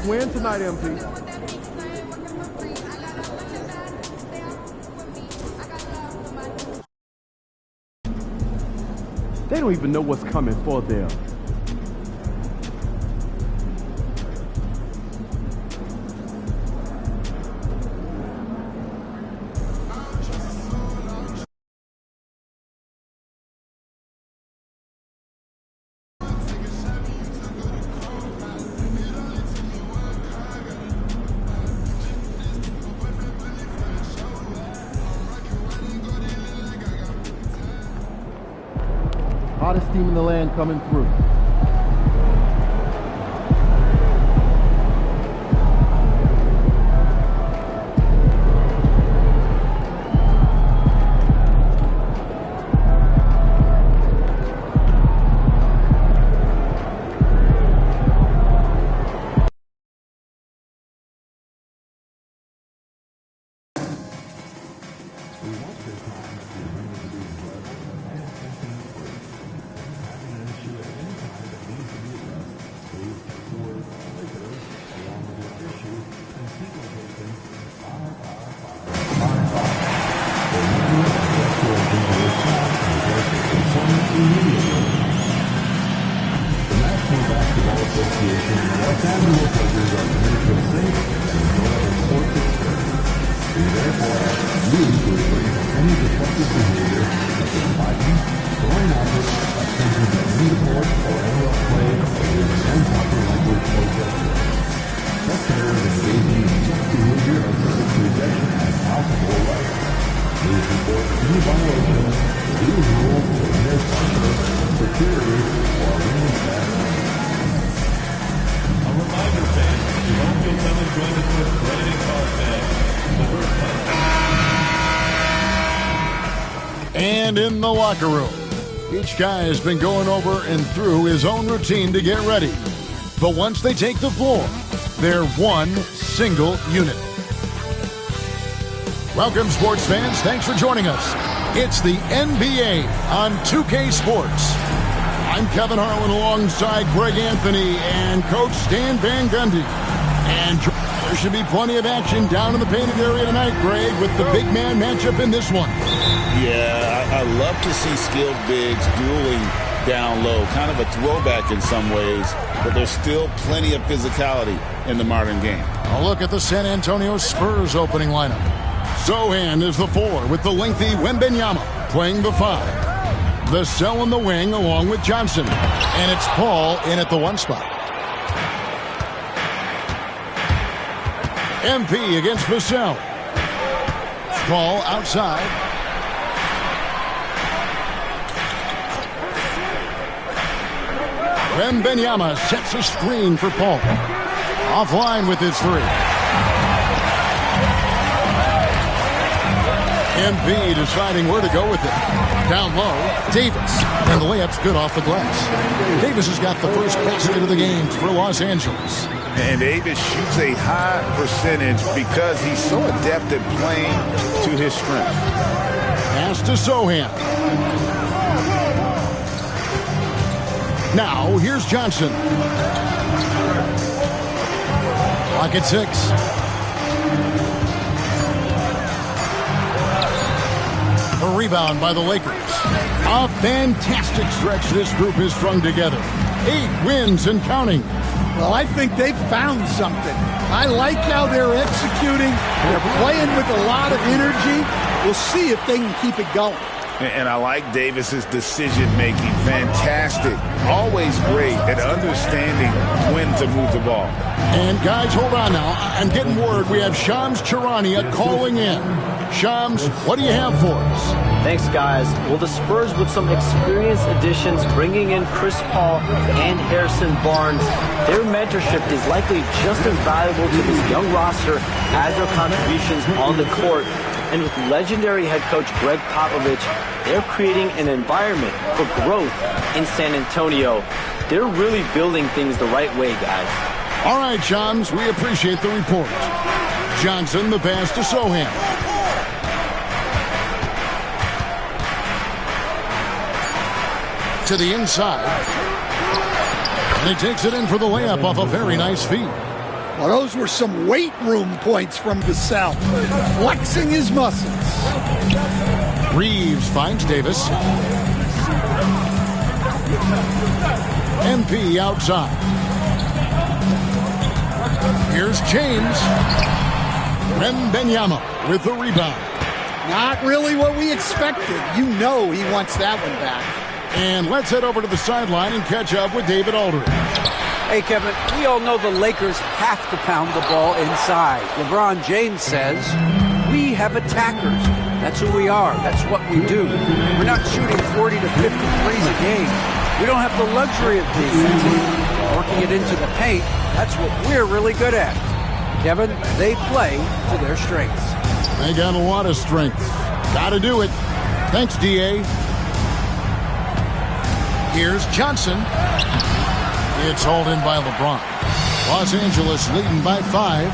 win tonight, MP. They don't even know what's coming for them. Hottest team in the land coming through. And in the locker room, each guy has been going over and through his own routine to get ready. But once they take the floor, they're one single unit. Welcome, sports fans. Thanks for joining us. It's the NBA on 2K Sports. I'm Kevin Harlan alongside Greg Anthony and Coach Stan Van Gundy. And there should be plenty of action down in the painted area tonight, Greg, with the big man matchup in this one. Yeah, I love to see skilled bigs dueling down low. Kind of a throwback in some ways, but there's still plenty of physicality in the modern game. A look at the San Antonio Spurs opening lineup. Sochan is the 4 with the lengthy Wembanyama playing the 5. The Cell in the wing along with Johnson. And it's Paul in at the 1 spot. MP against Vassell. Paul outside. Wembanyama sets a screen for Paul. Offline with his 3. MP deciding where to go with it. Down low, Davis. And the layup's good off the glass. Davis has got the first basket of the game for Los Angeles. And Davis shoots a high percentage because he's so adept at playing to his strength. Pass to Sochan. Now, here's Johnson. Clock at 6. A rebound by the Lakers. A fantastic stretch this group has strung together. 8 wins and counting. Well, I think they've found something. I like how they're executing. They're playing with a lot of energy. We'll see if they can keep it going. And I like Davis's decision-making. Fantastic. Always great at understanding when to move the ball. And, guys, hold on now. I'm getting word we have Shams Charania calling in. Shams, what do you have for us? Thanks, guys. Well, the Spurs with some experienced additions, bringing in Chris Paul and Harrison Barnes. Their mentorship is likely just as valuable to this young roster as their contributions on the court. And with legendary head coach Greg Popovich, they're creating an environment for growth in San Antonio. They're really building things the right way, guys. All right, Shams, we appreciate the report. Johnson, the pass to Sochan. To the inside. And he takes it in for the layup off a very nice feed. Well, those were some weight room points from Vassell, flexing his muscles. Reeves finds Davis. MP outside. Here's James. Wembanyama with the rebound. Not really what we expected. You know he wants that one back. And let's head over to the sideline and catch up with David Aldridge. Hey, Kevin, we all know the Lakers have to pound the ball inside. LeBron James says, we have attackers. That's who we are. That's what we do. We're not shooting 40 to 50 threes a game. We don't have the luxury of defense. Working it into the paint, that's what we're really good at. Kevin, they play to their strengths. They got a lot of strength. Got to do it. Thanks, D.A. Here's Johnson. It's hauled in by LeBron. Los Angeles leading by 5.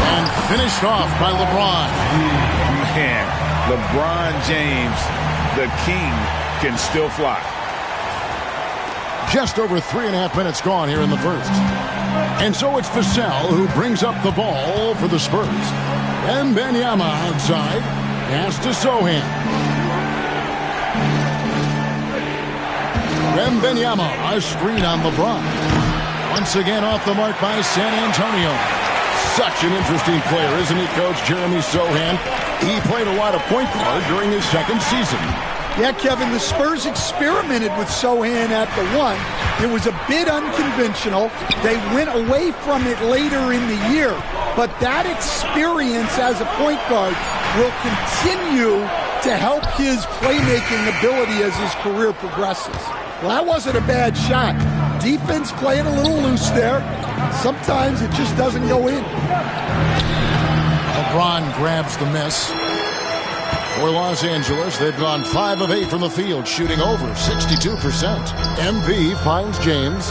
And finished off by LeBron. Man, LeBron James, the king, can still fly. Just over 3.5 minutes gone here in the first. And so it's Vassell who brings up the ball for the Spurs. And Wembanyama outside. Pass to Sochan. Wembanyama, a screen on LeBron. Once again off the mark by San Antonio. Such an interesting player, isn't he, Coach Jeremy Sochan? He played a lot of point guard during his second season. Yeah, Kevin, the Spurs experimented with Sochan at the 1. It was a bit unconventional. They went away from it later in the year. But that experience as a point guard will continue to help his playmaking ability as his career progresses. Well, that wasn't a bad shot. Defense playing a little loose there. Sometimes it just doesn't go in. LeBron grabs the miss. For Los Angeles, they've gone 5 of 8 from the field, shooting over 62%. MP finds James.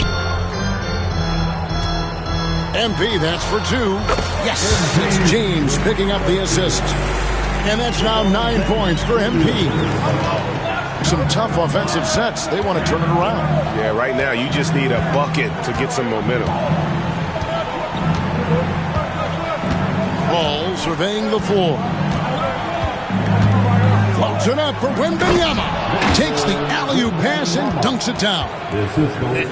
MP, that's for 2. Yes! It's James picking up the assist. And that's now 9 points for MP. Some tough offensive sets. They want to turn it around. Yeah, right now you just need a bucket to get some momentum. Ball surveying the floor. Floats it up for Wembanyama. Takes the alley-oop pass and dunks it down.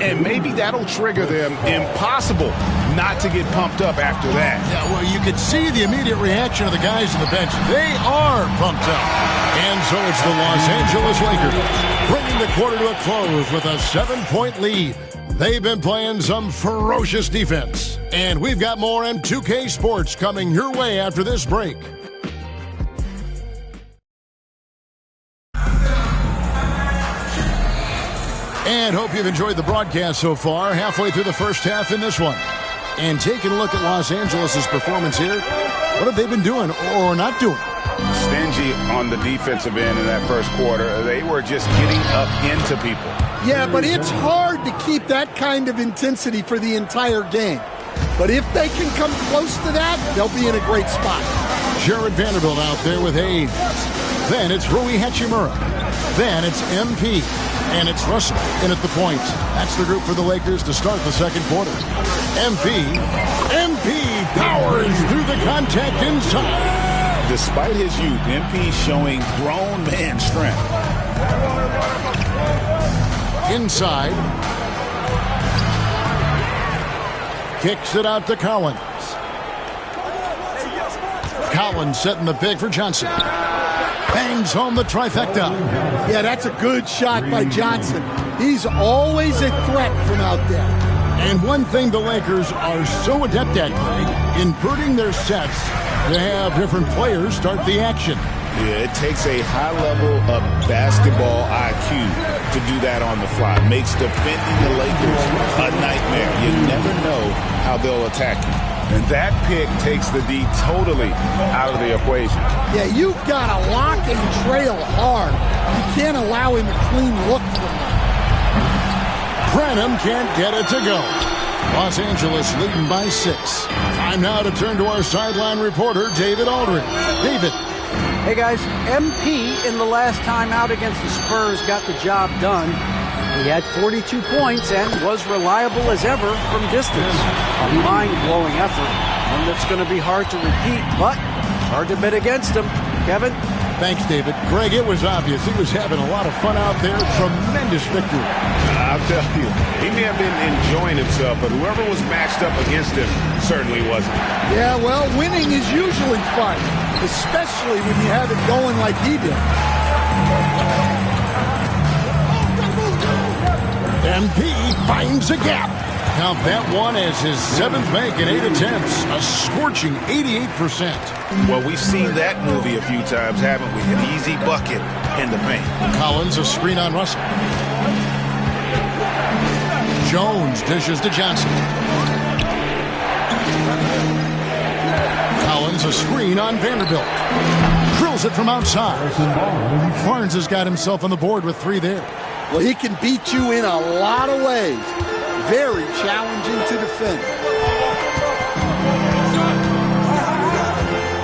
And maybe that'll trigger them. Impossible not to get pumped up after that. Yeah, well, you could see the immediate reaction of the guys on the bench. They are pumped up. And so it's the Los Angeles Lakers bringing the quarter to a close with a 7-point lead. They've been playing some ferocious defense. And we've got more M2K Sports coming your way after this break. And hope you've enjoyed the broadcast so far, halfway through the first half in this one. And taking a look at Los Angeles' performance here, what have they been doing or not doing? Stingy on the defensive end in that first quarter. They were just getting up into people. Yeah, but it's hard to keep that kind of intensity for the entire game. But if they can come close to that, they'll be in a great spot. Jared Vanderbilt out there with Hayes. Then it's Rui Hachimura. Then it's MP. And it's Russell in at the point. That's the group for the Lakers to start the second quarter. MP powers through the contact inside. Despite his youth, MP showing grown man strength. Inside. Kicks it out to Collins. Collins setting the pick for Johnson. Bangs home the trifecta. Yeah, that's a good shot by Johnson. He's always a threat from out there. And one thing the Lakers are so adept at, Greg, inverting their sets to have different players start the action. Yeah, it takes a high level of basketball IQ to do that on the fly. Makes defending the Lakers a nightmare. You never know how they'll attack you. And that pick takes the D totally out of the equation. Yeah, you've got to lock and trail hard. You can't allow him a clean look from that. Branham can't get it to go. Los Angeles leading by 6. Time now to turn to our sideline reporter, David Aldridge. David. Hey, guys, MP in the last time out against the Spurs got the job done. He had 42 points and was reliable as ever from distance. A mind-blowing effort, one that's going to be hard to repeat, but hard to bet against him. Kevin? Thanks, David. Greg, it was obvious he was having a lot of fun out there. Tremendous victory. I'll tell you, he may have been enjoying himself, but whoever was matched up against him certainly wasn't. Yeah, well, winning is usually fun, especially when you have it going like he did. MP finds a gap. Count that one as his 7th make in 8 attempts. A scorching 88%. Well, we've seen that movie a few times, haven't we? An easy bucket in the paint. Collins, a screen on Russell. Jones dishes to Johnson. Collins, a screen on Vanderbilt. Drills it from outside. Barnes has got himself on the board with 3 there. Well, he can beat you in a lot of ways. Very challenging to defend.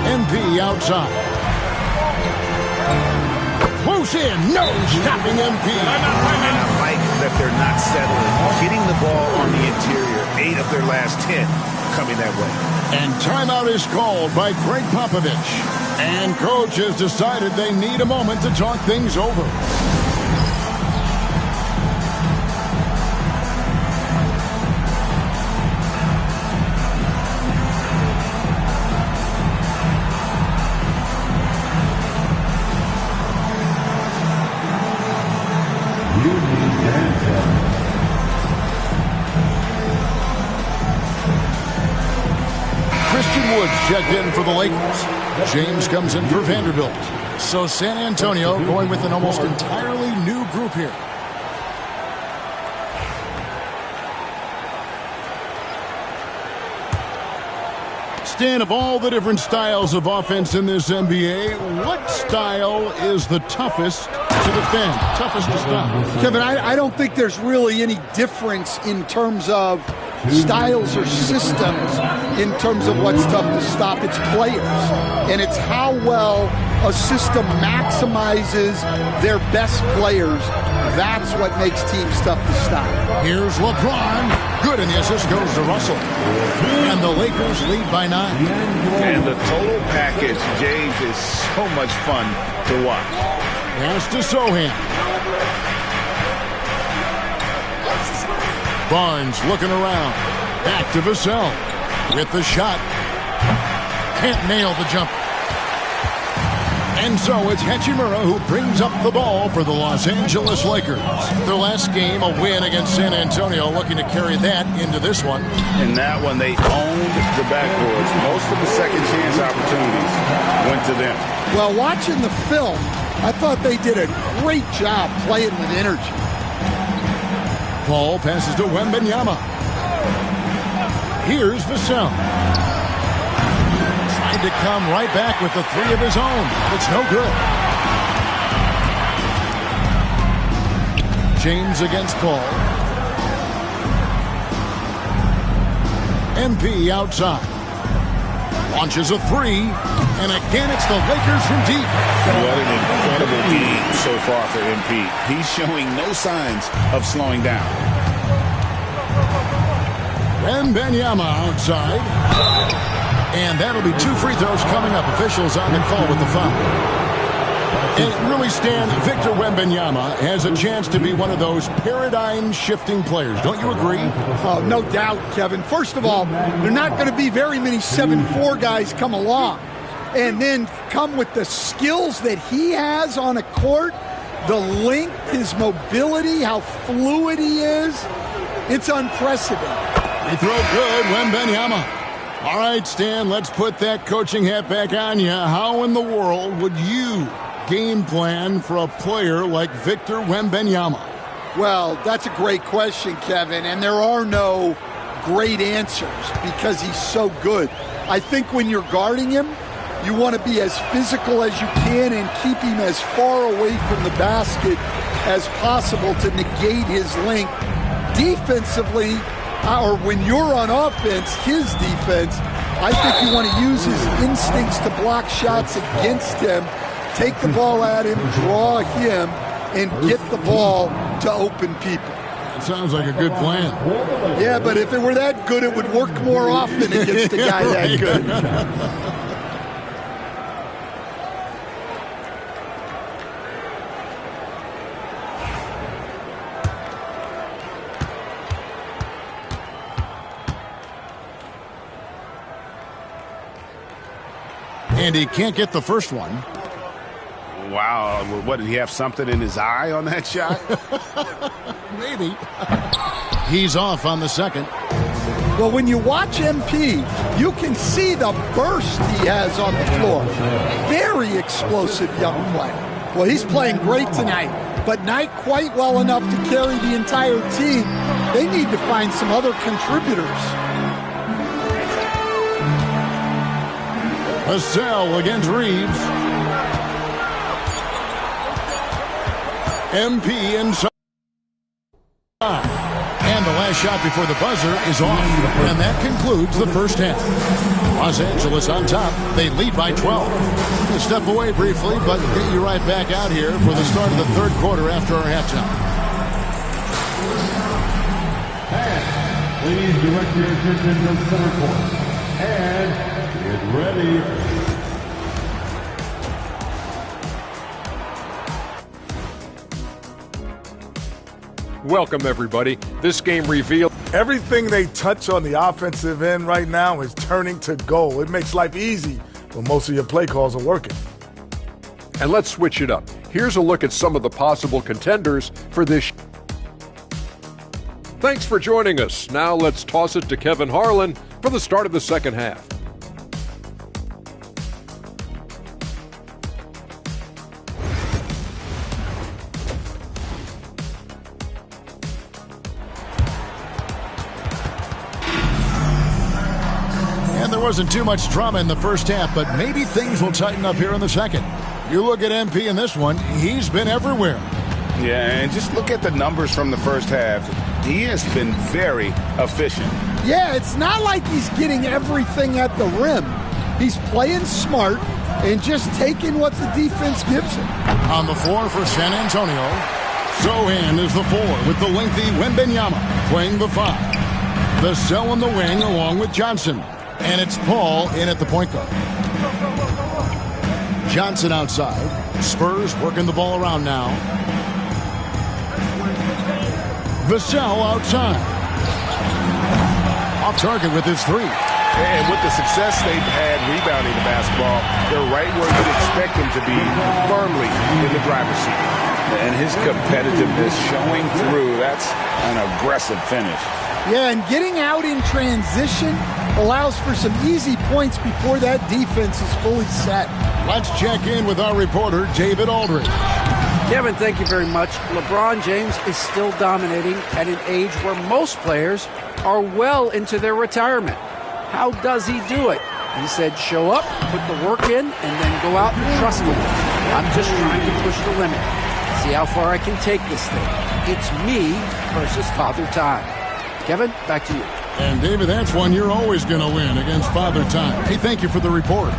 MP outside. Close in. No stopping MP. And I like that they're not settling. Getting the ball on the interior. 8 of their last 10 coming that way. And timeout is called by Greg Popovich. And coach has decided they need a moment to talk things over. Christian Woods checked in for the Lakers. James comes in for Vanderbilt. So San Antonio going with an almost entirely new group here. Stan, of all the different styles of offense in this NBA, what style is the toughest to defend, toughest to stop? Kevin, I don't think there's really any difference in terms of styles or systems in terms of what's tough to stop. It's players, and it's how well a system maximizes their best players. That's what makes teams tough to stop. Here's LeBron. Good, and the assist goes to Russell. And the Lakers lead by 9. And the total package, James, is so much fun to watch. Pass to Sohan. Barnes looking around. Back to Vassell. With the shot. Can't nail the jumper. And so it's Hachimura who brings up the ball for the Los Angeles Lakers. Their last game, a win against San Antonio, looking to carry that into this one. In that one, they owned the backboards. Most of the second chance opportunities went to them. Well, watching the film, I thought they did a great job playing with energy. Ball passes to Wembanyama. Here's Vassell. To come right back with the 3 of his own. It's no good. James against Paul. MP outside. Launches a 3. And again, it's the Lakers from deep. What an incredible game so far for MP. He's showing no signs of slowing down. Wembanyama outside. And that'll be 2 free throws coming up. Officials on the call with the foul. And really, Stan, Victor Wembanyama has a chance to be one of those paradigm-shifting players. Don't you agree? Oh, no doubt, Kevin. First of all, there are not going to be very many 7'4" guys come along and then come with the skills that he has on a court, the length, his mobility, how fluid he is. It's unprecedented. They throw good, Wembanyama. All right, Stan, let's put that coaching hat back on you. How in the world would you game plan for a player like Victor Wembanyama? Well, that's a great question, Kevin, and there are no great answers because he's so good. I think when you're guarding him, you want to be as physical as you can and keep him as far away from the basket as possible to negate his length. Defensively, or when you're on offense, his defense, I think you want to use his instincts to block shots against him, take the ball at him, draw him, and get the ball to open people. It sounds like a good plan. Yeah, but if it were that good, it would work more often against a guy that good. And he can't get the first one. Wow. What, did he have something in his eye on that shot? Maybe. He's off on the second. Well, when you watch MP, you can see the burst he has on the floor. Very explosive young player. Well, he's playing great tonight, but not quite well enough to carry the entire team. They need to find some other contributors. Vassell against Reeves. MP inside. And the last shot before the buzzer is off. And that concludes the first half. Los Angeles on top. They lead by 12. We'll step away briefly, but get you right back out here for the start of the third quarter after our halftime. And please direct your attention to center court. And get ready. Welcome, everybody. This game revealed everything they touch on the offensive end right now is turning to goal. It makes life easy when most of your play calls are working. And let's switch it up. Here's a look at some of the possible contenders for this. Thanks for joining us. Now let's toss it to Kevin Harlan for the start of the second half. Wasn't too much drama in the first half, but maybe things will tighten up here in the second. You look at MP in this one, he's been everywhere. Yeah, and just look at the numbers from the first half. He has been very efficient. Yeah, it's not like he's getting everything at the rim. He's playing smart and just taking what the defense gives him. On the floor for San Antonio, Sochan is the 4 with the lengthy Wembanyama playing the 5. Vassell in the wing along with Johnson. And it's Paul in at the point guard. Johnson outside. Spurs working the ball around now. Vassell outside. Off target with his 3. And with the success they've had rebounding the basketball, they're right where you'd expect them to be, firmly in the driver's seat. And his competitiveness showing through. That's an aggressive finish. Yeah, and getting out in transition allows for some easy points before that defense is fully set. Let's check in with our reporter, David Aldridge. Kevin, thank you very much. LeBron James is still dominating at an age where most players are well into their retirement. How does he do it? He said, show up, put the work in, and then go out and trust me. I'm just trying to push the limit. See how far I can take this thing. It's me versus Father Time. Kevin, back to you. And David, that's one you're always going to win against Father Time. Hey, thank you for the report.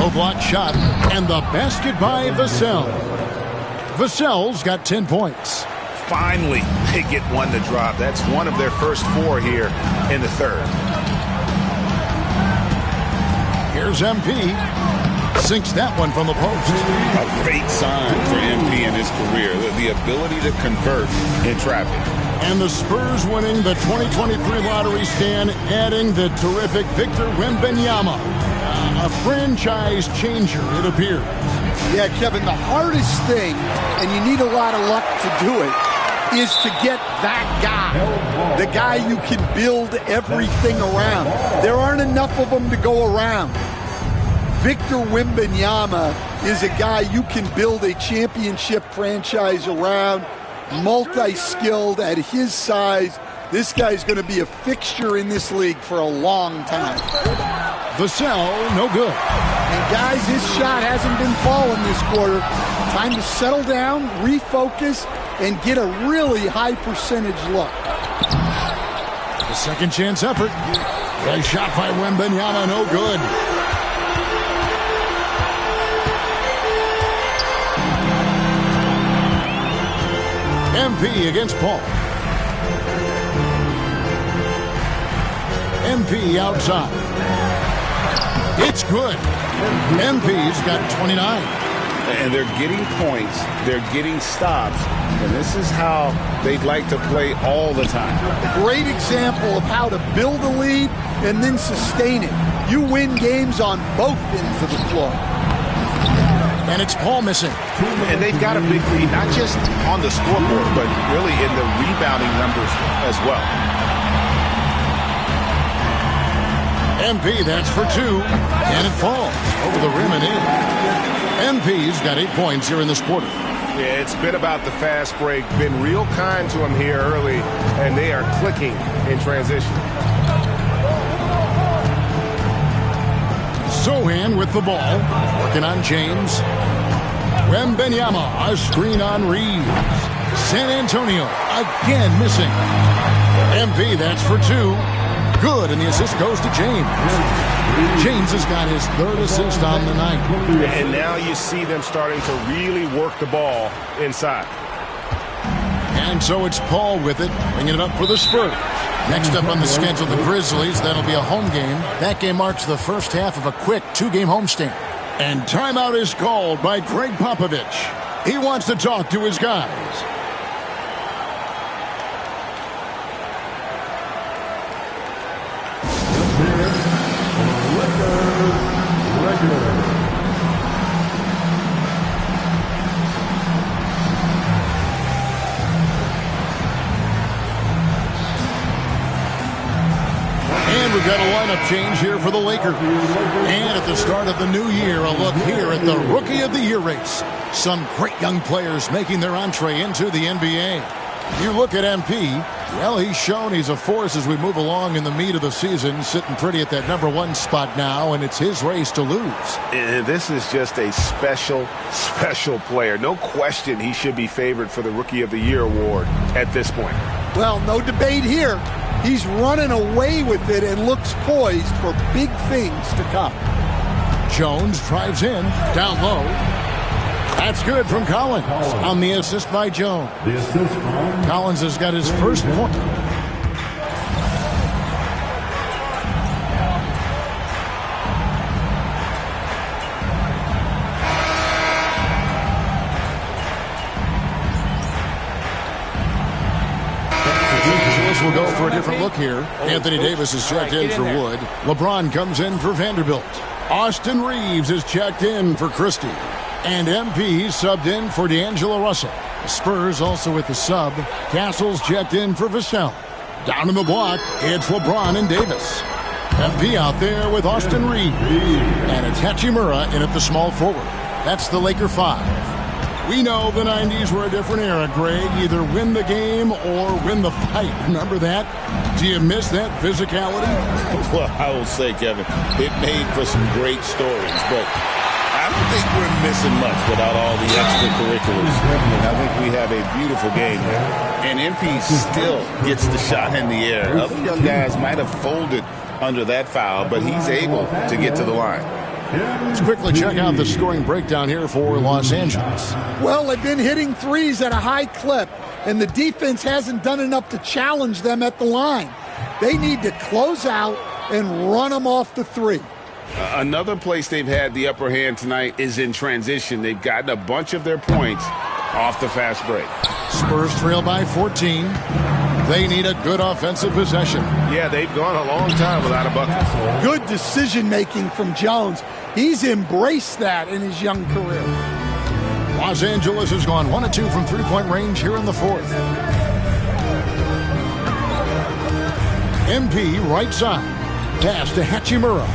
Low block shot, and the basket by Vassell. Vassell's got 10 points. Finally, they get one to drop. That's one of their first 4 here in the third. Here's MP. Sinks that one from the post. A great sign for MP in his career, the ability to convert in traffic. And the Spurs winning the 2023 lottery stand, adding the terrific Victor Wembanyama. A franchise changer, it appears. Yeah, Kevin, the hardest thing, and you need a lot of luck to do it, is to get that guy. The guy you can build everything around. There aren't enough of them to go around. Victor Wembanyama is a guy you can build a championship franchise around, multi-skilled at his size. This guy's going to be a fixture in this league for a long time. Vassell, no good. And guys, his shot hasn't been falling this quarter. Time to settle down, refocus, and get a really high percentage look. The second chance effort. Nice shot by Wembanyama, no good. MP against Paul. MP outside. It's good. MP's got 29. And they're getting points. They're getting stops. And this is how they'd like to play all the time. Great example of how to build a lead and then sustain it. You win games on both ends of the floor. And it's Paul missing. And they've got a big lead, not just on the scoreboard, but really in the rebounding numbers as well. MP, that's for 2. And it falls over the rim and in. MP's got 8 points here in this quarter. Yeah, it's been about the fast break. Been real kind to him here early, and they are clicking in transition. Sohan with the ball, working on James. Wembanyama, a screen on Reeves. San Antonio again missing. MP, that's for 2. Good, and the assist goes to James. James has got his 3rd assist on the night. And now you see them starting to really work the ball inside. And so it's Paul with it, bringing it up for the Spurs. Next up on the schedule, the Grizzlies. That'll be a home game. That game marks the first half of a quick 2-game homestand. And timeout is called by Greg Popovich. He wants to talk to his guys. We've got a lineup change here for the Lakers. And at the start of the new year, a look here at the Rookie of the Year race. Some great young players making their entree into the NBA. You look at MP, well, he's shown he's a force as we move along in the meat of the season, sitting pretty at that #1 spot now, and it's his race to lose. And this is just a special, special player. No question he should be favored for the Rookie of the Year award at this point. Well, no debate here. He's running away with it and looks poised for big things to come. Jones drives in, down low. That's good from Collins on the assist by Jones. Collins has got his first point. We'll go for a different look here. Anthony Davis is checked in for Wood. LeBron comes in for Vanderbilt. Austin Reeves is checked in for Christie. And MP subbed in for D'Angelo Russell. The Spurs also with the sub. Castles checked in for Vassell. Down in the block, it's LeBron and Davis. MP out there with Austin Reeves. And it's Hachimura in at the small forward. That's the Laker 5. We know the 90s were a different era, Greg. Either win the game or win the fight. Remember that? Do you miss that physicality? Well, I will say, Kevin, it made for some great stories, but I don't think we're missing much without all the extracurriculars. I think we have a beautiful game there. And MP still gets the shot in the air. Other young guys might have folded under that foul, but he's able to get to the line. Let's quickly check out the scoring breakdown here for Los Angeles. Well, they've been hitting threes at a high clip, and the defense hasn't done enough to challenge them at the line. They need to close out and run them off the three. Another place they've had the upper hand tonight is in transition. They've gotten a bunch of their points off the fast break. Spurs trail by 14. They need a good offensive possession. Yeah, they've gone a long time without a bucket. Good decision-making from Jones. He's embraced that in his young career. Los Angeles has gone 1 of 2 from three-point range here in the fourth. MP right side. Pass to Hachimura.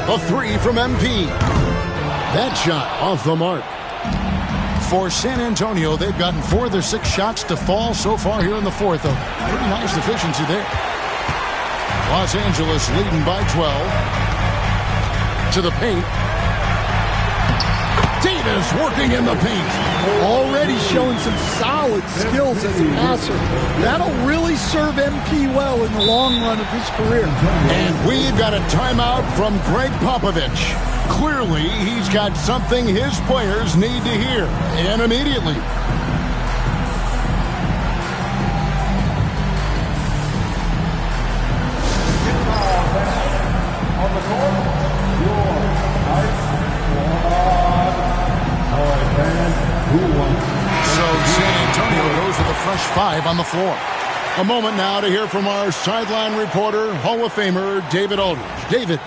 A 3 from MP. That shot off the mark. For San Antonio, they've gotten 4 of their 6 shots to fall so far here in the fourth. A pretty nice efficiency there. Los Angeles leading by 12. To the paint. Davis working in the paint. Already showing some solid skills as a passer. That'll really serve MP well in the long run of his career. And we've got a timeout from Greg Popovich. Clearly, he's got something his players need to hear, and immediately. So San Antonio goes with a fresh 5 on the floor. A moment now to hear from our sideline reporter, Hall of Famer David Aldridge. David.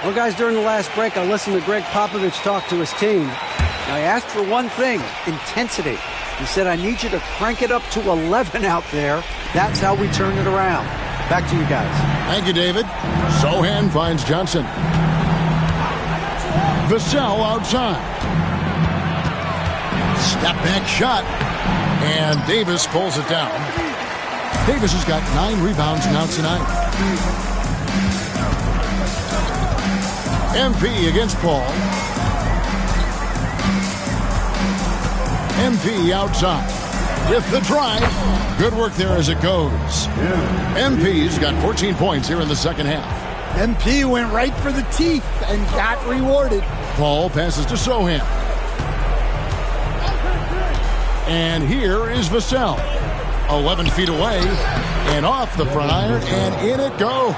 Well, guys, during the last break, I listened to Greg Popovich talk to his team. Now, he asked for one thing, intensity. He said, I need you to crank it up to 11 out there. That's how we turn it around. Back to you guys. Thank you, David. Sochan finds Johnson. Vassell outside. Step back shot. And Davis pulls it down. Davis has got 9 rebounds now tonight. MP against Paul. MP outside. With the drive. Good work there as it goes. MP's got 14 points here in the second half. MP went right for the teeth and got rewarded. Paul passes to Sochan. And here is Vassell. 11 feet away. And off the front iron. And in it goes.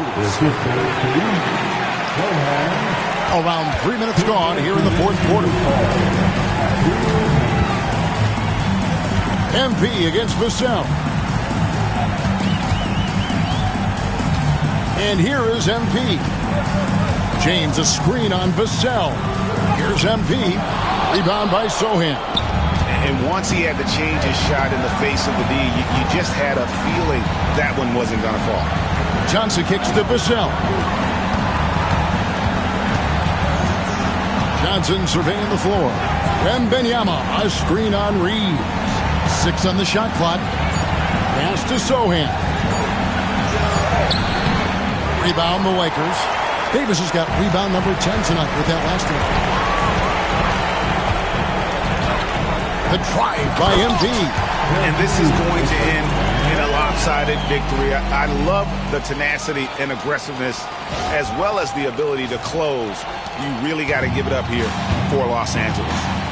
Around 3 minutes gone here in the fourth quarter. MP against Vassell. And here is MP. James a screen on Vassell. Here's MP. Rebound by Sochan. And once he had to change his shot in the face of the D, you just had a feeling that one wasn't going to fall. Johnson kicks to Vassell. Johnson surveying the floor. Wembanyama, a screen on Reeves. 6 on the shot clock. Pass to Sochan. Rebound the Lakers. Davis has got rebound number 10 tonight with that last one. The drive by MD. And this is going to end in a lopsided victory. I love the tenacity and aggressiveness as well as the ability to close. You really got to give it up here for Los Angeles.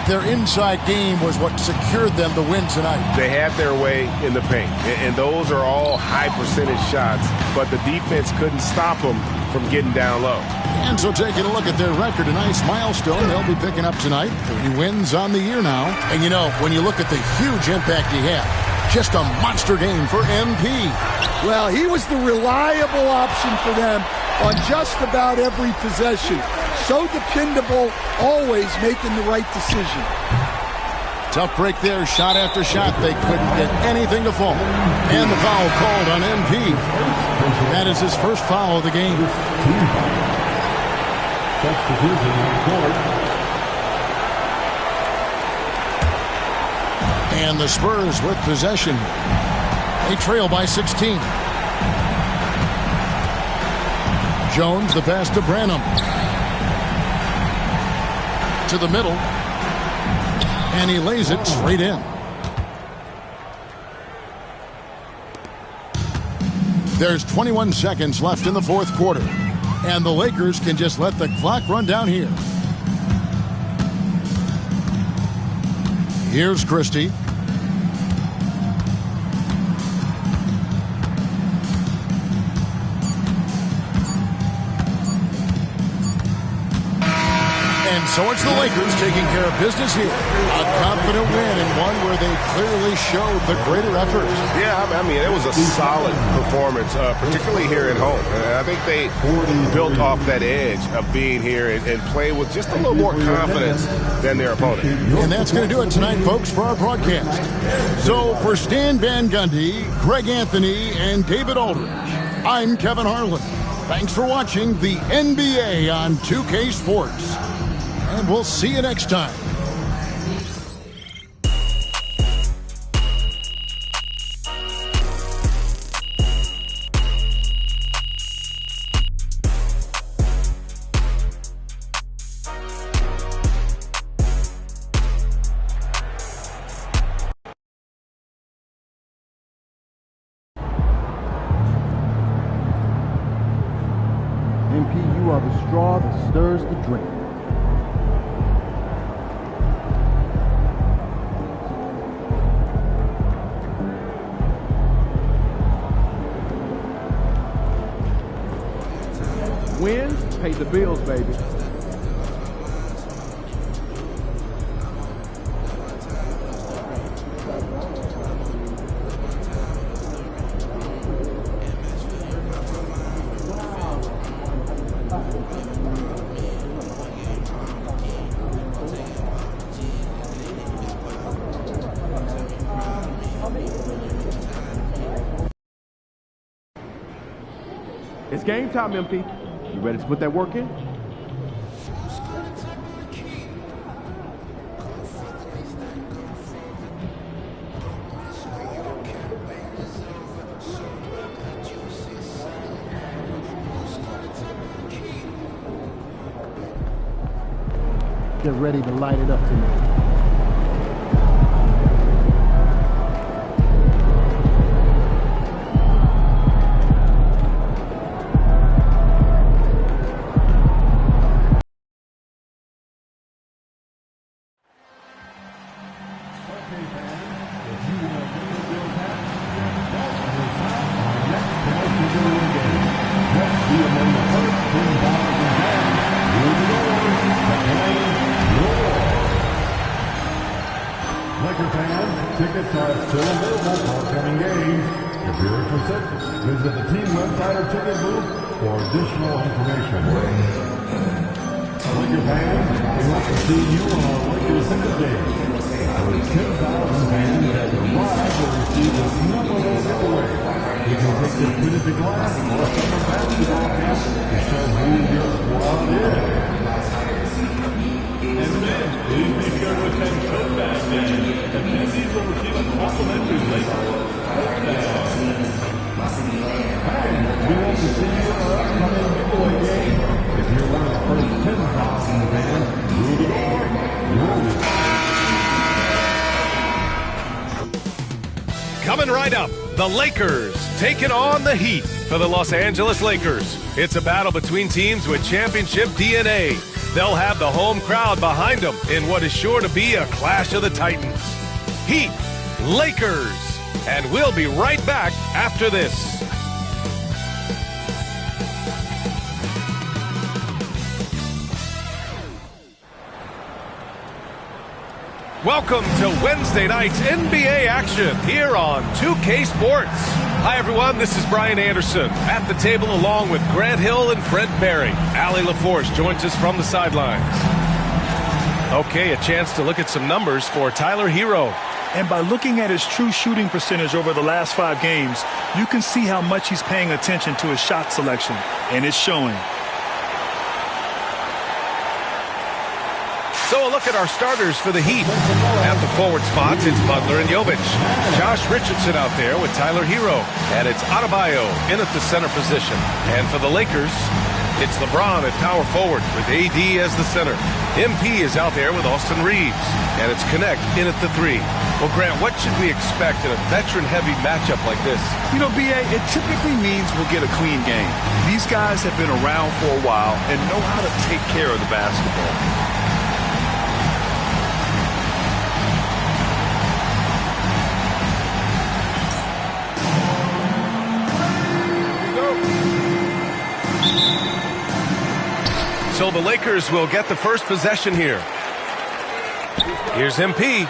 Their inside game was what secured them the win tonight. They had their way in the paint, and those are all high percentage shots, but the defense couldn't stop them from getting down low. And so taking a look at their record, a nice milestone they'll be picking up tonight. 30 wins on the year now. And you know, when you look at the huge impact he had, just a monster game for MP. Well, he was the reliable option for them on just about every possession. So dependable, always making the right decision. Tough break there, shot after shot. They couldn't get anything to fall. And the foul called on MP. That is his first foul of the game. And the Spurs with possession. They trail by 16. Jones, the pass to Branham. To the middle. And he lays it straight in. There's 21 seconds left in the fourth quarter. And the Lakers can just let the clock run down here. Here's Christie. And so it's the Lakers taking care of business here. A confident win and one where they clearly showed the greater effort. Yeah, I mean, it was a solid performance, particularly here at home. I think they built off that edge of being here and play with just a little more confidence than their opponent. And that's going to do it tonight, folks, for our broadcast. So for Stan Van Gundy, Greg Anthony, and David Aldridge, I'm Kevin Harlan. Thanks for watching the NBA on 2K Sports. And we'll see you next time. MP, you are the straw that stirs the drink. Wins pay the bills, baby. It's game time, MP. You ready to put that work in? Get ready to light it up tonight. Laker fans, tickets are still available for upcoming games. If you're interested, visit the team website or ticket booth for additional information. Laker fans, we want to see you on our Lakers Ticket Day. Over 10,000 fans that arrive will receive this memorable giveaway. You can take this vintage glass or summer basketball cap to show who your squad is. And then, please be sure to attend Tote Bag Day. Attendees will receive a complimentary Laker Tote Bag. We want to see you at our upcoming giveaway game. If you're one of the first 10,000 fans through the door, you'll be. Coming right up, the Lakers taking on the Heat for the Los Angeles Lakers. It's a battle between teams with championship DNA. They'll have the home crowd behind them in what is sure to be a clash of the Titans. Heat, Lakers, and we'll be right back after this. Welcome to Wednesday night's NBA action here on 2K Sports. Hi everyone, this is Brian Anderson at the table along with Grant Hill and Brent Barry. Allie LaForce joins us from the sidelines. Okay, a chance to look at some numbers for Tyler Hero. And by looking at his true shooting percentage over the last 5 games, you can see how much he's paying attention to his shot selection, and it's showing. So a look at our starters for the Heat. At the forward spots, it's Butler and Jovic. Josh Richardson out there with Tyler Hero. And it's Adebayo in at the center position. And for the Lakers, it's LeBron at power forward with AD as the center. MP is out there with Austin Reeves. And it's Connect in at the 3. Well, Grant, what should we expect in a veteran-heavy matchup like this? You know, B.A., it typically means we'll get a clean game. These guys have been around for a while and know how to take care of the basketball. So the Lakers will get the first possession here. Here's MP.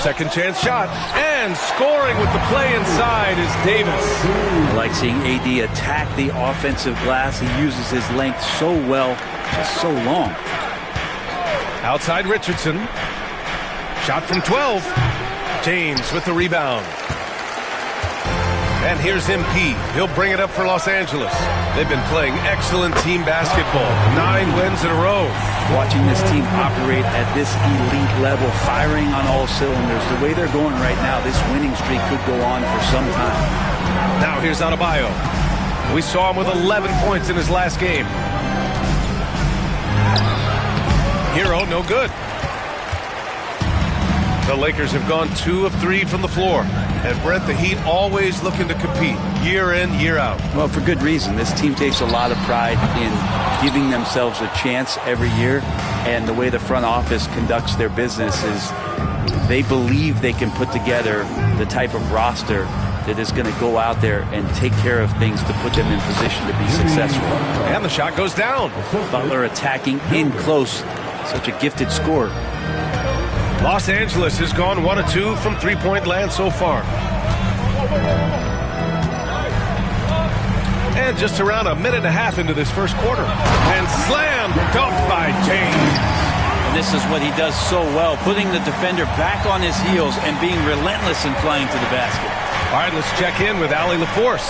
Second chance shot. And scoring with the play inside is Davis. I like seeing AD attack the offensive glass. He uses his length so well, just so long. Outside Richardson. Shot from 12. James with the rebound. And here's MP. He'll bring it up for Los Angeles. They've been playing excellent team basketball. 9 wins in a row. Watching this team operate at this elite level, firing on all cylinders. The way they're going right now, this winning streak could go on for some time. Now here's Adebayo. We saw him with 11 points in his last game. Hero, no good. The Lakers have gone 2 of 3 from the floor. And Brent, the Heat always looking to compete year in, year out. Well, for good reason. This team takes a lot of pride in giving themselves a chance every year. And the way the front office conducts their business is they believe they can put together the type of roster that is going to go out there and take care of things to put them in position to be successful. And the shot goes down. Butler attacking in close. Such a gifted scorer. Los Angeles has gone 1 of 2 from three-point land so far. And just around a minute and a half into this first quarter. And slam dunked by James. And this is what he does so well, putting the defender back on his heels and being relentless in flying to the basket. All right, let's check in with Allie LaForce.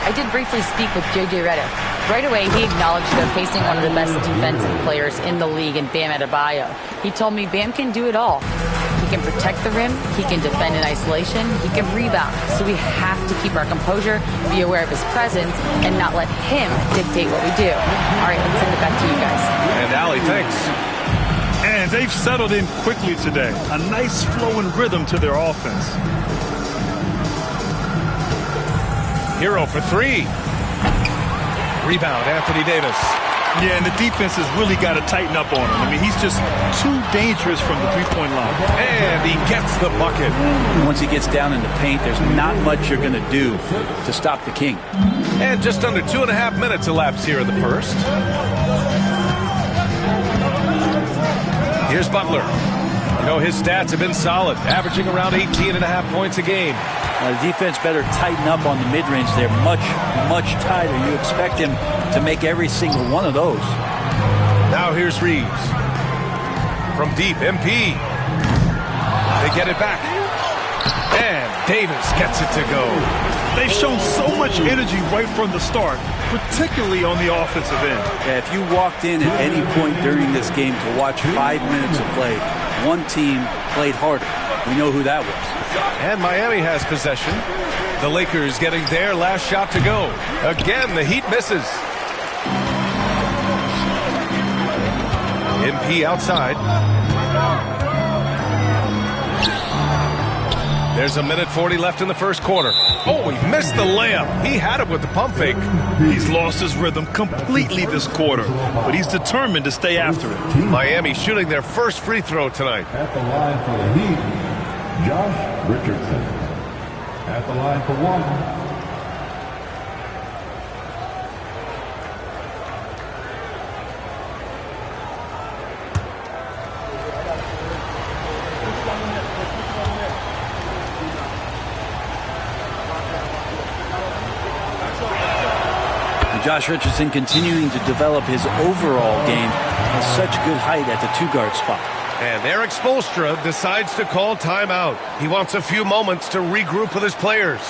I did briefly speak with J.J. Redick. Right away, he acknowledged they're facing one of the best defensive players in the league in Bam Adebayo. He told me Bam can do it all. He can protect the rim, he can defend in isolation, he can rebound. So we have to keep our composure, be aware of his presence, and not let him dictate what we do. All right, let's send it back to you guys. And Allie, thanks. And they've settled in quickly today. A nice flowing rhythm to their offense. Hero for three. Rebound, Anthony Davis. Yeah, and the defense has really got to tighten up on him. I mean, he's just too dangerous from the three-point line. And he gets the bucket. Once he gets down in the paint, there's not much you're going to do to stop the King. And just under 2.5 minutes elapsed here in the first. Here's Butler. You know, his stats have been solid, averaging around 18.5 points a game. The defense better tighten up on the mid-range. They're much, much tighter. You expect him to make every single one of those. Now here's Reeves. From deep, MP. They get it back. And Davis gets it to go. They've shown so much energy right from the start, particularly on the offensive end. Yeah, if you walked in at any point during this game to watch 5 minutes of play, one team played harder. We know who that was. And Miami has possession. The Lakers getting their last shot to go. Again, the Heat misses. MP outside. There's a minute 40 left in the first quarter. Oh, he missed the layup. He had it with the pump fake. He's lost his rhythm completely this quarter, but he's determined to stay after it. Miami shooting their first free throw tonight. At the line for the Heat, Josh Richardson. At the line for one. Josh Richardson continuing to develop his overall game. Has such good height at the two-guard spot. And Eric Spoelstra decides to call timeout. He wants a few moments to regroup with his players.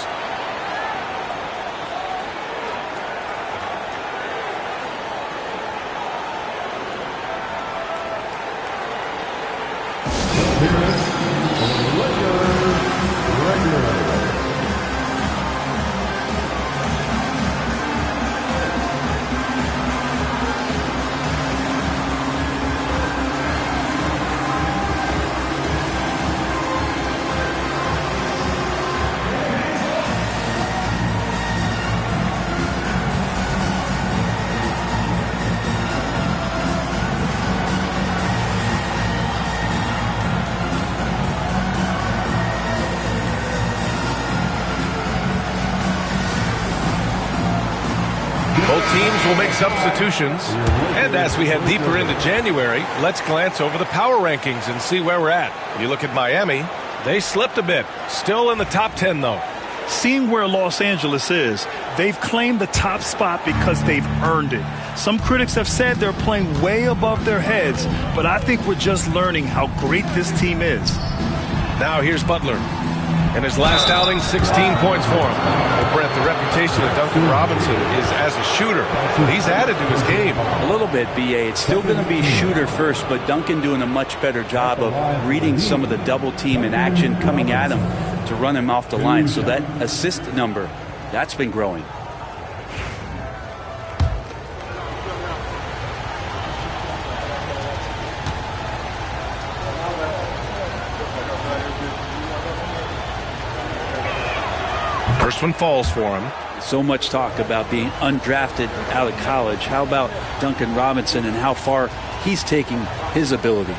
Teams will make substitutions. And as we head deeper into January, let's glance over the power rankings and see where we're at. You look at Miami, they slipped a bit. Still in the top 10, though. Seeing where Los Angeles is, they've claimed the top spot because they've earned it. Some critics have said they're playing way above their heads, but I think we're just learning how great this team is. Now here's Butler. In his last outing, 16 points for him. Well, Brent, the reputation of Duncan Robinson is as a shooter. He's added to his game. A little bit, B.A. It's still going to be shooter first, but Duncan doing a much better job of reading some of the double team in action coming at him to run him off the line. So that assist number, that's been growing. First one falls for him. So much talk about being undrafted out of college. How about Duncan Robinson and how far he's taking his abilities?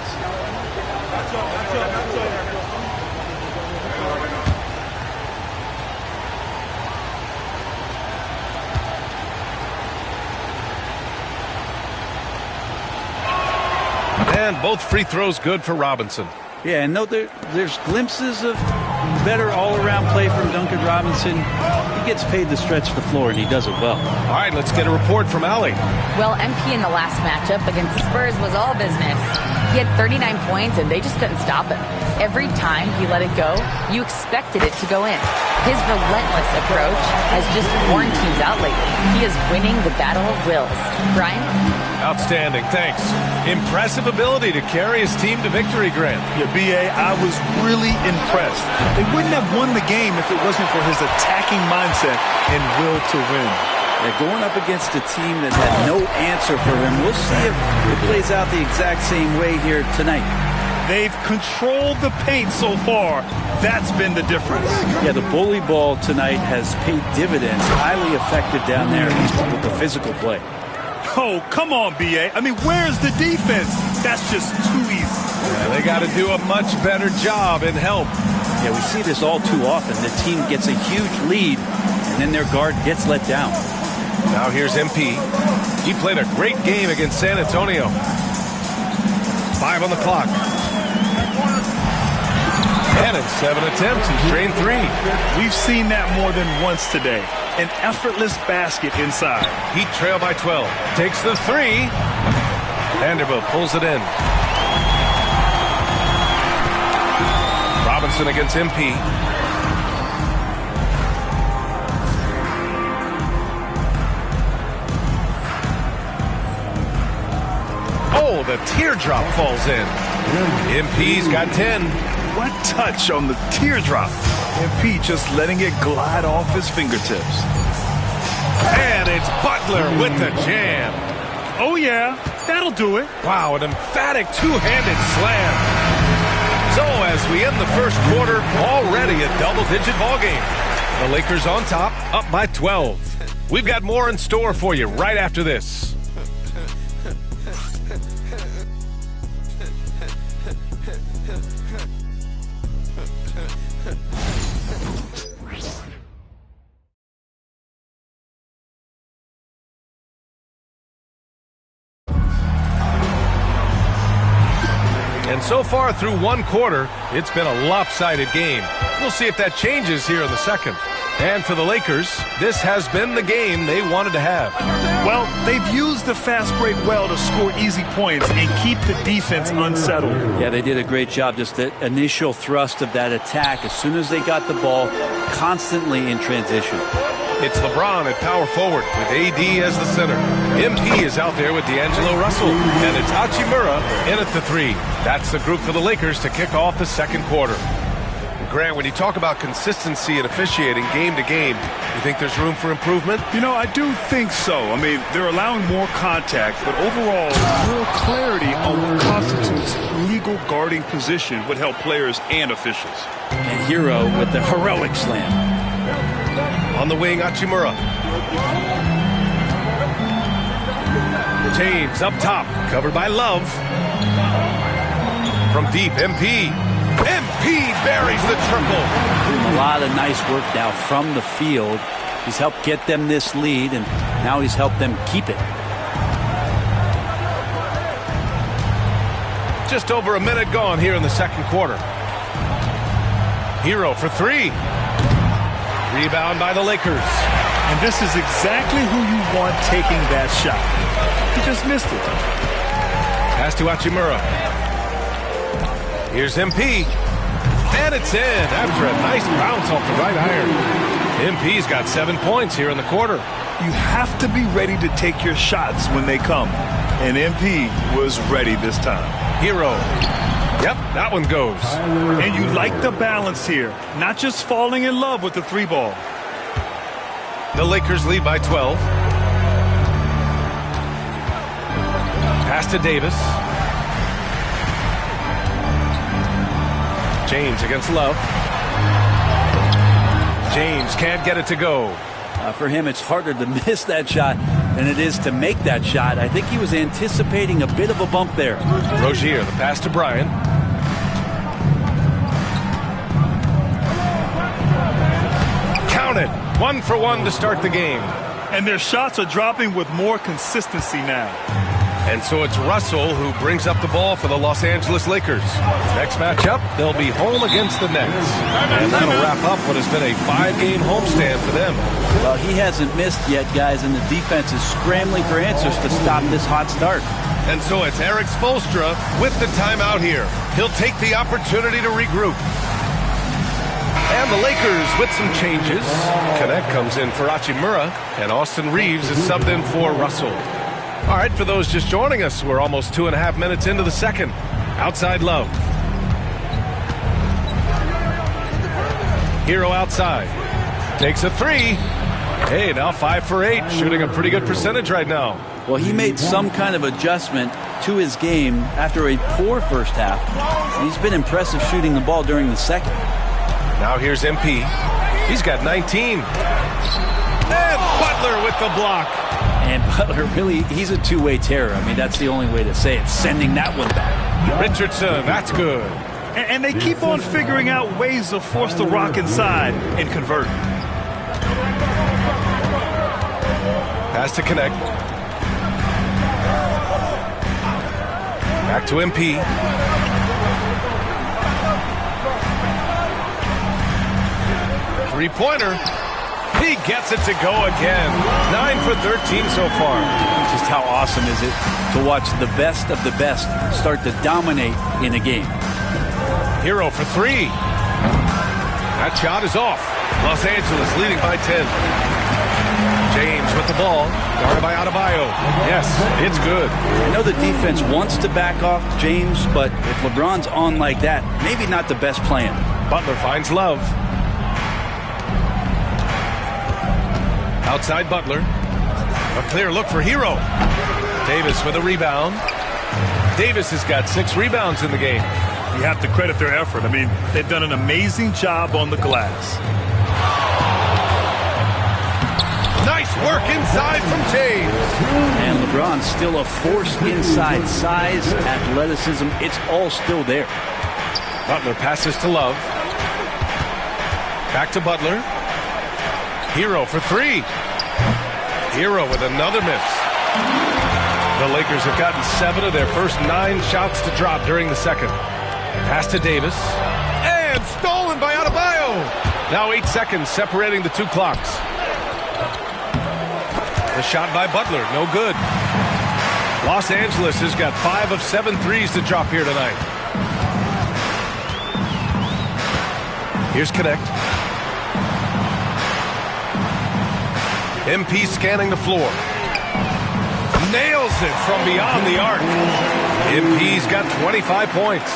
And both free throws good for Robinson. Yeah, and there's glimpses of better all-around play from Duncan Robinson. He gets paid to stretch the floor, and he does it well. All right, let's get a report from Allie. Well, MP in the last matchup against the Spurs was all business. He had 39 points, and they just couldn't stop him. Every time he let it go, you expected it to go in. His relentless approach has just worn teams out lately. He is winning the battle of wills. Brian? Outstanding, thanks. Impressive ability to carry his team to victory, Grant. Yeah, B.A., I was really impressed. They wouldn't have won the game if it wasn't for his attacking mindset and will to win. They're going up against a team that had no answer for him. We'll see if it plays out the exact same way here tonight. They've controlled the paint so far. That's been the difference. Yeah, the bully ball tonight has paid dividends. Highly effective down there with the physical play. Oh, come on, B.A. I mean, where's the defense? That's just too easy. Yeah, they got to do a much better job in help. Yeah, we see this all too often. The team gets a huge lead, and then their guard gets let down. Now here's MP. He played a great game against San Antonio. 5 on the clock. And in 7 attempts, he's drained 3. We've seen that more than once today. An effortless basket inside. Heat trail by 12. Takes the 3. Vanderbilt pulls it in. Robinson against MP. Oh, the teardrop falls in. MP's got 10. What touch on the teardrop. MP just letting it glide off his fingertips. And it's Butler with the jam. Oh, yeah, that'll do it. Wow, an emphatic two-handed slam. So as we end the first quarter, already a double-digit ball game. The Lakers on top, up by 12. We've got more in store for you right after this. And so far through one quarter, it's been a lopsided game. We'll see if that changes here in the second. And for the Lakers, this has been the game they wanted to have. Well, they've used the fast break well to score easy points and keep the defense unsettled. Yeah, they did a great job. Just the initial thrust of that attack, as soon as they got the ball, constantly in transition. It's LeBron at power forward with AD as the center. MP is out there with D'Angelo Russell. And it's Hachimura in at the 3. That's the group for the Lakers to kick off the second quarter. Grant, when you talk about consistency and officiating game to game, you think there's room for improvement? You know, I do think so. I mean, they're allowing more contact, but overall, more clarity on what constitutes legal guarding position would help players and officials. And Hero with the heroic slam. On the wing, Hachimura. James up top, covered by Love. From deep, MP. MP buries the triple. A lot of nice work now from the field. He's helped get them this lead, and now he's helped them keep it. Just over a minute gone here in the second quarter. Hero for 3. Rebound by the Lakers. And this is exactly who you want taking that shot. He just missed it. Pass to Hachimura. Here's MP. And it's in after a nice bounce off the right iron. MP's got 7 points here in the quarter. You have to be ready to take your shots when they come. And MP was ready this time. Hero. Yep, that one goes. And you like the balance here. Not just falling in love with the 3-ball. The Lakers lead by 12. Pass to Davis. James against Love. James can't get it to go. For him, it's harder to miss that shot than it is to make that shot. I think he was anticipating a bit of a bump there. Rozier, the pass to Bryant. Count it. 1 for 1 to start the game. And their shots are dropping with more consistency now. And so it's Russell who brings up the ball for the Los Angeles Lakers. Next matchup, they'll be home against the Nets. And that'll wrap up what has been a 5-game homestand for them. Well, he hasn't missed yet, guys, and the defense is scrambling for answers to stop this hot start. And so it's Eric Spoelstra with the timeout here. He'll take the opportunity to regroup. And the Lakers with some changes. Connect comes in for Hachimura, and Austin Reeves is subbed in for Russell. All right, for those just joining us, we're almost 2.5 minutes into the second. Outside Love. Hero outside. Takes a 3. Hey, now 5 for 8. Shooting a pretty good percentage right now. Well, he made some kind of adjustment to his game after a poor first half. He's been impressive shooting the ball during the second. Now here's MP. He's got 19. And Butler with the block. And Butler, really, he's a two-way terror. I mean, that's the only way to say it, sending that one back. Richardson, that's good. And they keep on figuring out ways to force the rock inside and convert. Pass to Connect. Back to MP. Three-pointer. He gets it to go again. 9 for 13 so far. Just how awesome is it to watch the best of the best start to dominate in a game. Hero for 3. That shot is off. Los Angeles leading by 10. James with the ball. Guarded by Adebayo. Yes, it's good. I know the defense wants to back off James, but if LeBron's on like that, maybe not the best plan. Butler finds Love. Outside Butler. A clear look for Hero. Davis with a rebound. Davis has got 6 rebounds in the game. You have to credit their effort. I mean, they've done an amazing job on the glass. Nice work inside from James. And LeBron's still a force inside. Size, athleticism, it's all still there. Butler passes to Love. Back to Butler. Hero for 3. Hero with another miss. The Lakers have gotten 7 of their first 9 shots to drop during the second. Pass to Davis. And stolen by Adebayo. Now 8 seconds separating the 2 clocks. The shot by Butler, no good. Los Angeles has got 5 of 7 threes to drop here tonight. Here's Connect. MP scanning the floor. Nails it from beyond the arc. MP's got 25 points.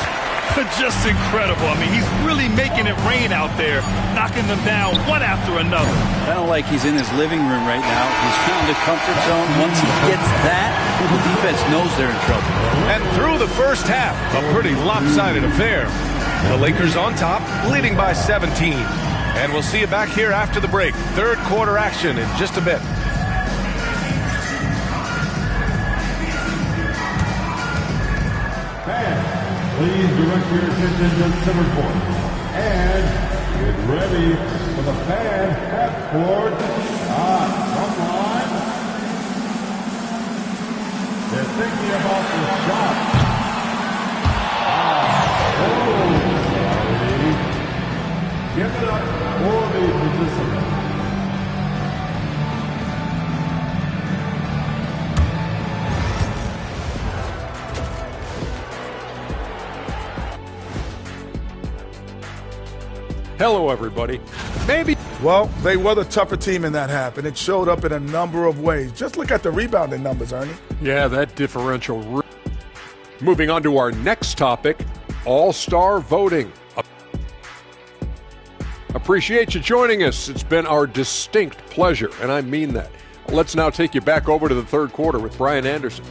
Just incredible. I mean, he's really making it rain out there, knocking them down one after another. Kind of like he's in his living room right now. He's found a comfort zone. Once he gets that, the defense knows they're in trouble. And through the first half, a pretty lopsided affair. The Lakers on top, leading by 17. And we'll see you back here after the break. Third quarter action in just a bit. Please direct your attention to center court. And get ready for the fan half-court shot. Come on. They're thinking about the shot. Give it up for the participants. Hello, everybody. Maybe. Well, they were the tougher team in that half, and it showed up in a number of ways. Just look at the rebounding numbers, Ernie. Yeah, that differential. Moving on to our next topic, All-Star voting. Appreciate you joining us. It's been our distinct pleasure, and I mean that. Let's now take you back over to the third quarter with Brian Anderson.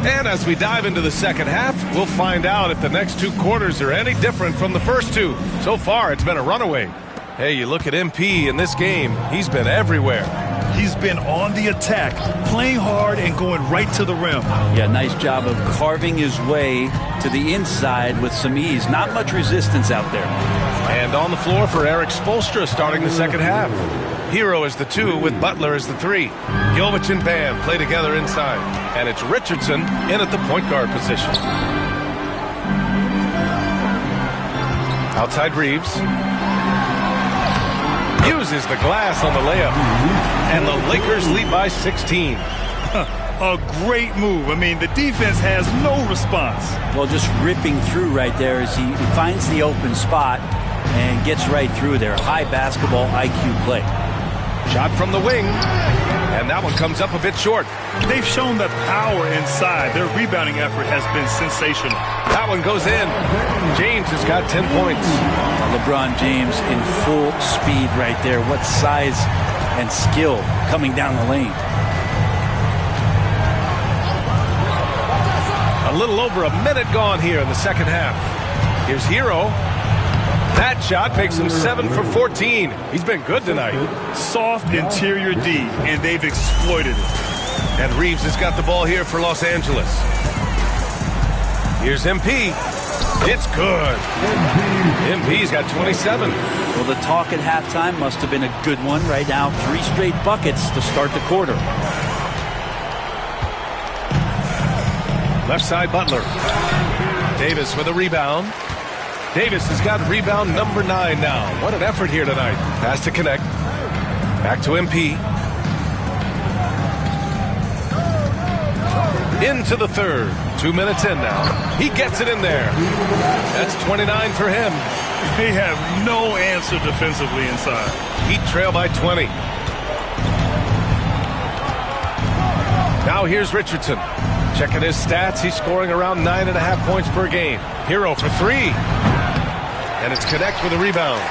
And as we dive into the second half, we'll find out if the next 2 quarters are any different from the first 2. So far, it's been a runaway. Hey, you look at MP in this game, he's been everywhere. He's been on the attack, playing hard and going right to the rim. Yeah, nice job of carving his way to the inside with some ease. Not much resistance out there. And on the floor for Eric Spoelstra starting the second half. Hero is the 2 with Butler as the 3. Jovic and Bam play together inside. And it's Richardson in at the point guard position. Outside Reeves. Uses the glass on the layup. And the Lakers lead by 16. A great move. I mean, the defense has no response. Well, just ripping through right there as he finds the open spot and gets right through there. High basketball IQ play. Shot from the wing. And that one comes up a bit short. They've shown the power inside. Their rebounding effort has been sensational. That one goes in. James has got 10 points. LeBron James in full speed right there. What size and skill coming down the lane. A little over a minute gone here in the second half. Here's Hero. That shot makes him 7 for 14. He's been good tonight. Soft interior D, and they've exploited it. And Reeves has got the ball here for Los Angeles. Here's MP. It's good. MP's got 27. Well, the talk at halftime must have been a good one. Right now, 3 straight buckets to start the quarter. Left side, Butler. Davis with a rebound. Davis has got rebound number 9 now. What an effort here tonight. Pass to connect. Back to MP. Into the third. 2 minutes in now. He gets it in there. That's 29 for him. They have no answer defensively inside. Heat trail by 20. Now here's Richardson. Checking his stats, he's scoring around 9.5 points per game. Hero for 3. And it's Connect with a rebound.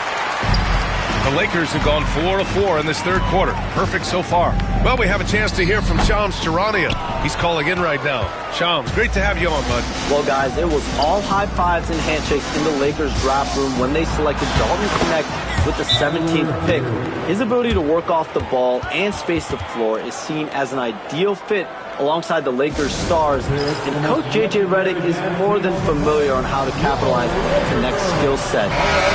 The Lakers have gone 4 of 4 in this third quarter. Perfect so far. Well, we have a chance to hear from Shams Charania. He's calling in right now. Shams, great to have you on, bud. Well, guys, it was all high fives and handshakes in the Lakers draft room when they selected Dalton Connect with the 17th pick. His ability to work off the ball and space the floor is seen as an ideal fit alongside the Lakers stars, and Coach J.J. Redick is more than familiar on how to capitalize on Connect's skill set.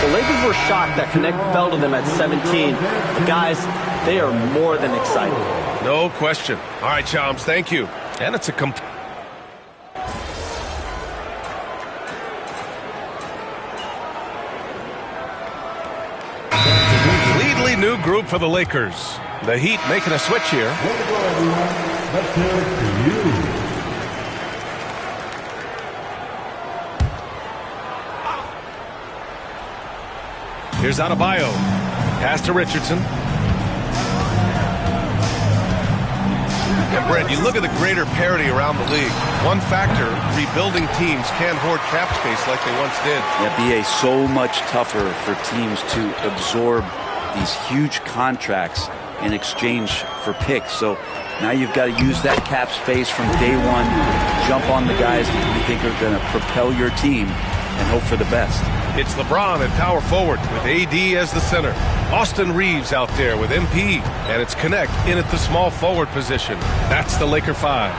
The Lakers were shocked that Connect fell to them at 17, but guys, they are more than excited. No question. All right, Shams, thank you. And it's a completely new group for the Lakers. The Heat making a switch here. Here's Adebayo. Pass to Richardson. And Brent, you look at the greater parity around the league. One factor, rebuilding teams can't hoard cap space like they once did. Yeah, BA, so much tougher for teams to absorb these huge contracts in exchange for picks. So now you've got to use that cap space from day one, jump on the guys that you think are going to propel your team, and hope for the best. It's LeBron at power forward with AD as the center. Austin Reeves out there with MP, and it's Connect in at the small forward position. That's the Laker 5.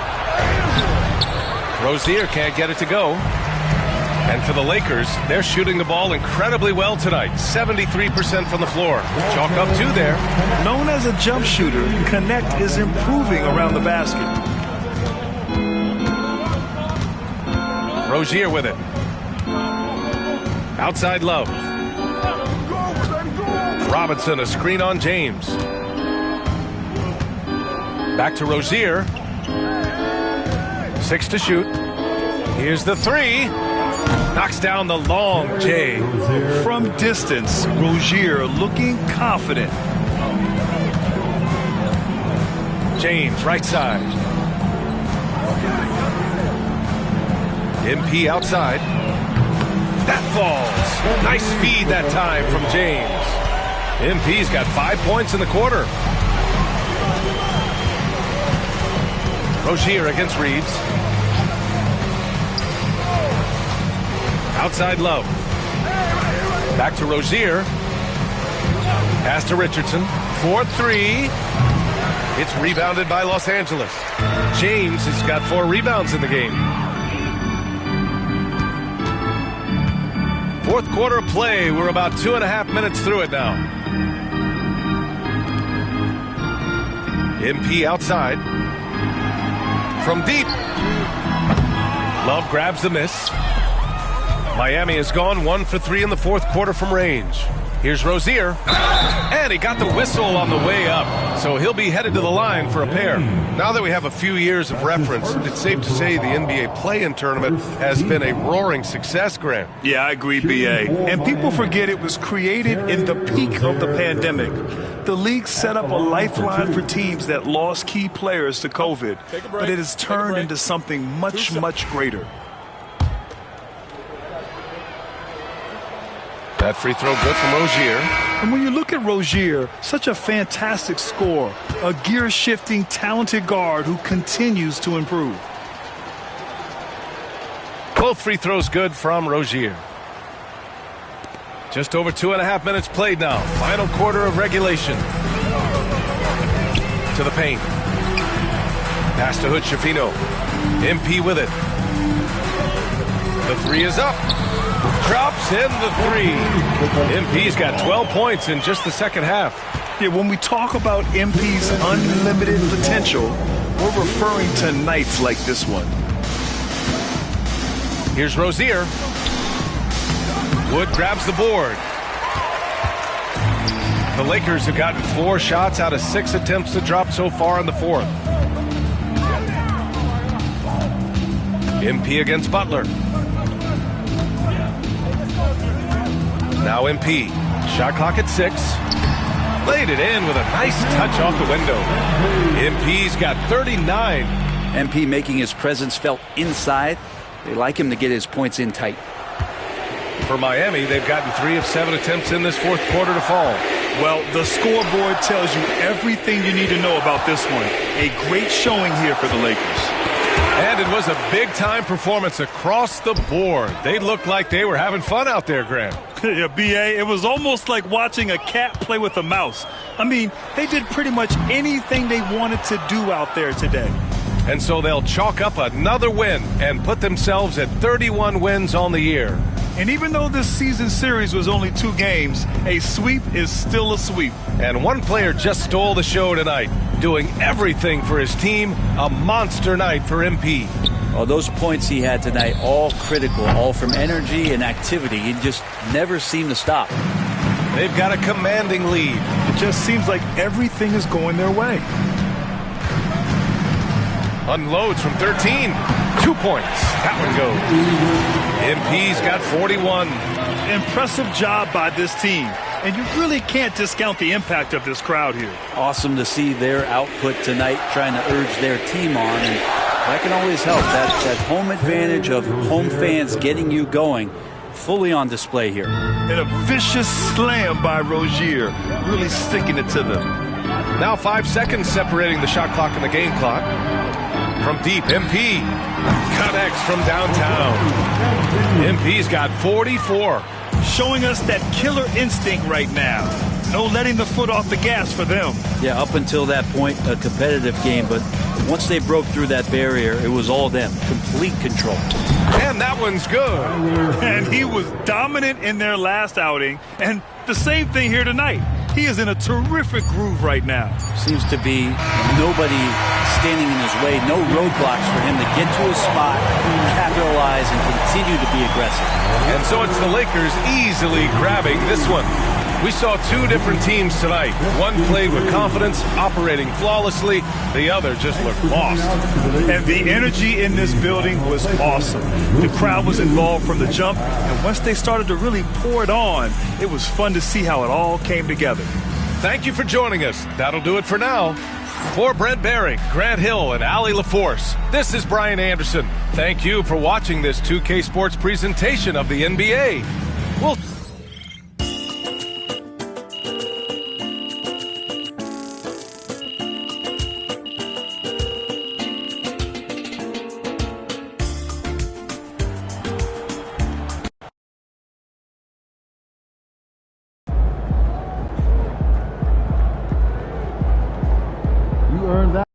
Rozier can't get it to go. And for the Lakers, they're shooting the ball incredibly well tonight. 73% from the floor. Chalk up 2 there. Known as a jump shooter, Connect is improving around the basket. Rozier with it. Outside Love. Robinson, a screen on James. Back to Rozier. 6 to shoot. Here's the 3. Knocks down the long J. From distance, Rozier looking confident. James, right side. MP outside. That falls. Nice feed that time from James. MP's got 5 points in the quarter. Rozier against Reeves. Outside Love. Back to Rozier. Pass to Richardson. 4-3. It's rebounded by Los Angeles. James has got 4 rebounds in the game. Fourth quarter of play. We're about 2.5 minutes through it now. MP outside. From deep. Love grabs the miss. Miami has gone 1 for 3 in the fourth quarter from range. Here's Rozier. And he got the whistle on the way up. So he'll be headed to the line for a pair. Now that we have a few years of reference, it's safe to say the NBA play-in tournament has been a roaring success, Grant. Yeah, I agree, B.A. And people forget it was created in the peak of the pandemic. The league set up a lifeline for teams that lost key players to COVID, but it has turned into something much, much greater. That free throw good from Rozier. And when you look at Rozier, such a fantastic scorer, a gear-shifting, talented guard who continues to improve. Both free throws good from Rozier. Just over 2.5 minutes played now. Final quarter of regulation. To the paint. Pass to Hood-Schifino. MP with it. The three is up. Drops in the three. MP's got 12 points in just the second half. Yeah, when we talk about MP's unlimited potential, we're referring to nights like this one. Here's Rozier. Wood grabs the board. The Lakers have gotten 4 shots out of 6 attempts to drop so far in the fourth. MP against Butler. Now MP. Shot clock at 6. Laid it in with a nice touch off the window. MP's got 39. MP making his presence felt inside. They like him to get his points in tight. For Miami, they've gotten 3 of 7 attempts in this fourth quarter to fall. Well, the scoreboard tells you everything you need to know about this one. A great showing here for the Lakers. And it was a big-time performance across the board. They looked like they were having fun out there, Graham. Yeah, B.A., it was almost like watching a cat play with a mouse. I mean, they did pretty much anything they wanted to do out there today. And so they'll chalk up another win and put themselves at 31 wins on the year. And even though this season series was only 2 games, a sweep is still a sweep. And one player just stole the show tonight, doing everything for his team. A monster night for MP. Well, those points he had tonight, all critical, all from energy and activity. He just never seemed to stop. They've got a commanding lead. It just seems like everything is going their way. Unloads from 13. 2 points. That one goes. MP's got 41. Impressive job by this team. And you really can't discount the impact of this crowd here. Awesome to see their output tonight, trying to urge their team on. And that can always help. That home advantage of home fans getting you going, fully on display here. And a vicious slam by Rozier, really sticking it to them. Now 5 seconds separating the shot clock and the game clock. From deep, MP connects from downtown. MP's got 44. Showing us that killer instinct right now. No letting the foot off the gas for them. Yeah, up until that point, a competitive game. But once they broke through that barrier, it was all them. Complete control. And that one's good. And he was dominant in their last outing. And the same thing here tonight. He is in a terrific groove right now. Seems to be nobody standing in his way. No roadblocks for him to get to his spot, capitalize, and continue to be aggressive. And so it's the Lakers easily grabbing this one. We saw 2 different teams tonight. One played with confidence, operating flawlessly. The other just looked lost. And the energy in this building was awesome. The crowd was involved from the jump, and once they started to really pour it on, it was fun to see how it all came together. Thank you for joining us. That'll do it for now. For Brent Barry, Grant Hill, and Allie LaForce, this is Brian Anderson. Thank you for watching this 2K Sports presentation of the NBA. We'll earned that.